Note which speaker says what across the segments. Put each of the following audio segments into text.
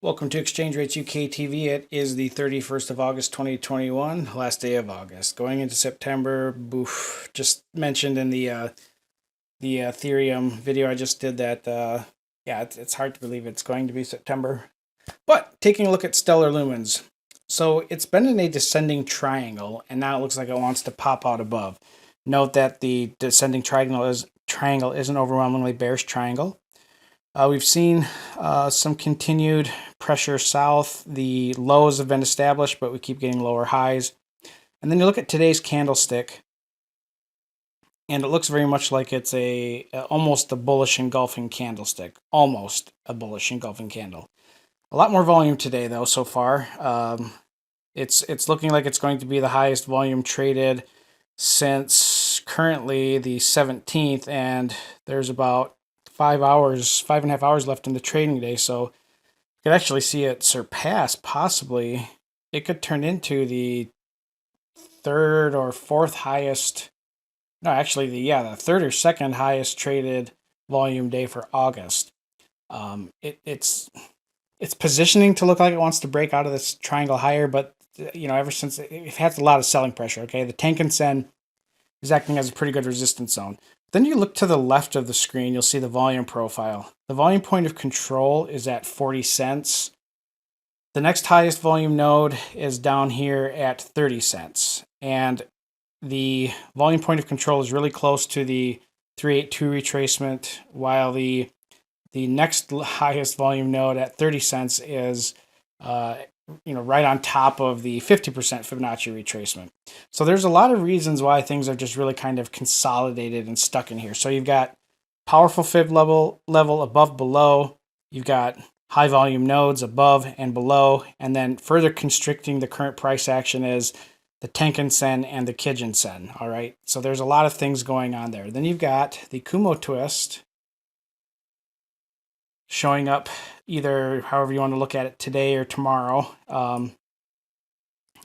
Speaker 1: Welcome to Exchange Rates UK TV. It is the 31st of August 2021, last day of August. Going into September, boof, just mentioned in the Ethereum video I just did that, yeah, it's hard to believe it's going to be September. But taking a look at stellar lumens. So it's been in a descending triangle, and now it looks like it wants to pop out above. Note that the descending triangle is an overwhelmingly bearish triangle. We've seen some continued pressure south. The lows have been established, but we keep getting lower highs. And then you look at today's candlestick, and it looks very much like it's almost a bullish engulfing candlestick. Almost a bullish engulfing candle. A lot more volume today, though, so far. It's looking like it's going to be the highest volume traded since currently the 17th, and there's about 5.5 hours left in the trading day, so you could actually see it surpass, possibly. It could turn into the third or fourth highest, no, actually, the third or second highest traded volume day for August. It's positioning to look like it wants to break out of this triangle higher, but ever since it has a lot of selling pressure. Okay, the Tenkan-sen is acting as a pretty good resistance zone. Then you look to the left of the screen, you'll see the volume profile. The volume point of control is at 40 cents. The next highest volume node is down here at 30 cents. And the volume point of control is really close to the 382 retracement, while the next highest volume node at 30 cents is right on top of the 50% Fibonacci retracement. So there's a lot of reasons why things are just really kind of consolidated and stuck in here. So you've got powerful fib level above, below. You've got high volume nodes above and below, and then further constricting the current price action is the Tenkan-sen and the Kijun-sen. All right, so there's a lot of things going on there. Then you've got the Kumo twist showing up either however you want to look at it, today or tomorrow.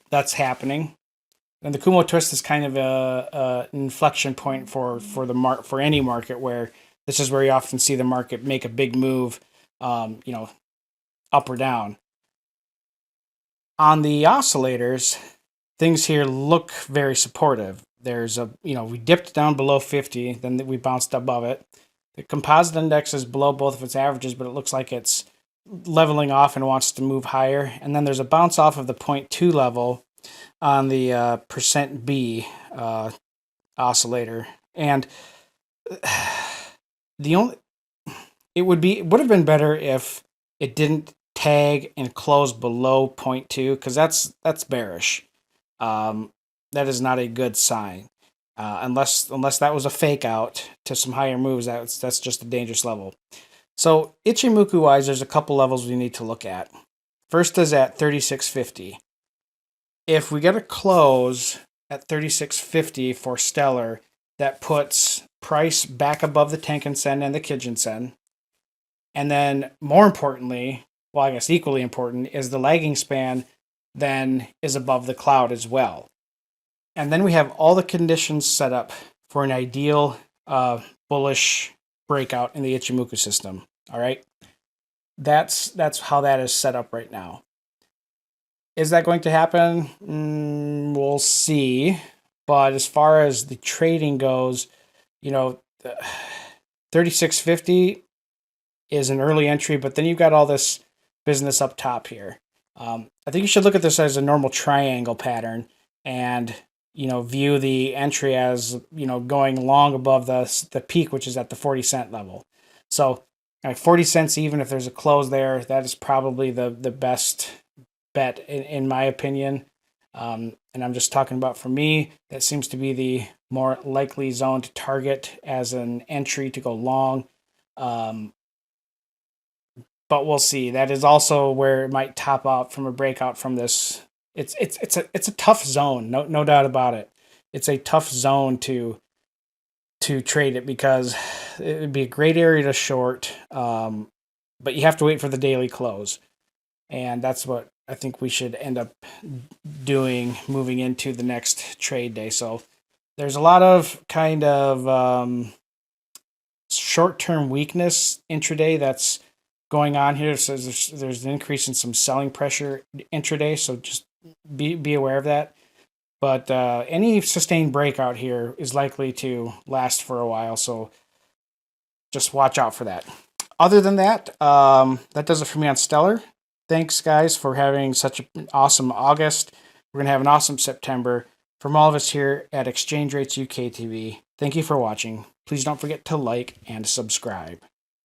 Speaker 1: That's happening, and the Kumo twist is kind of an inflection point for any market, where this is where you often see the market make a big move, up or down. On the oscillators, things here look very supportive. There's we dipped down below 50, then we bounced above it. The composite index is below both of its averages, but it looks like it's leveling off and wants to move higher. And then there's a bounce off of the 0.2 level on the percent B oscillator. And it would have been better if it didn't tag and close below 0.2, because that's bearish. That is not a good sign. Unless that was a fake out to some higher moves, that's just a dangerous level. So Ichimoku wise, there's a couple levels we need to look at. First is at 36.50. If we get a close at 36.50 for stellar, that puts price back above the Tenkan-sen and the Kijun-sen. And then more importantly, well, I guess equally important, is the lagging span then is above the cloud as well. And then we have all the conditions set up for an ideal bullish breakout in the Ichimoku system. All right, that's how that is set up right now. Is that going to happen? We'll see. But as far as the trading goes, 36.50 is an early entry, but then you've got all this business up top here. I think you should look at this as a normal triangle pattern, and view the entry as going long above the peak, which is at the 40 cent level. So 40 cents, even if there's a close there, that is probably the best bet in my opinion. And I'm just talking about, for me, that seems to be the more likely zone to target as an entry to go long. But we'll see. That is also where it might top out from a breakout from this. It's a tough zone, no doubt about it. It's a tough zone to trade it, because it would be a great area to short, but you have to wait for the daily close, and that's what I think we should end up doing moving into the next trade day. So there's a lot of kind of short-term weakness intraday that's going on here. So there's an increase in some selling pressure intraday, so just be aware of that. But any sustained breakout here is likely to last for a while, so just watch out for that. Other than that, that does it for me on Stellar. Thanks, guys, for having such an awesome August. We're going to have an awesome September. From all of us here at Exchange Rates UK TV, thank you for watching. Please don't forget to like and subscribe.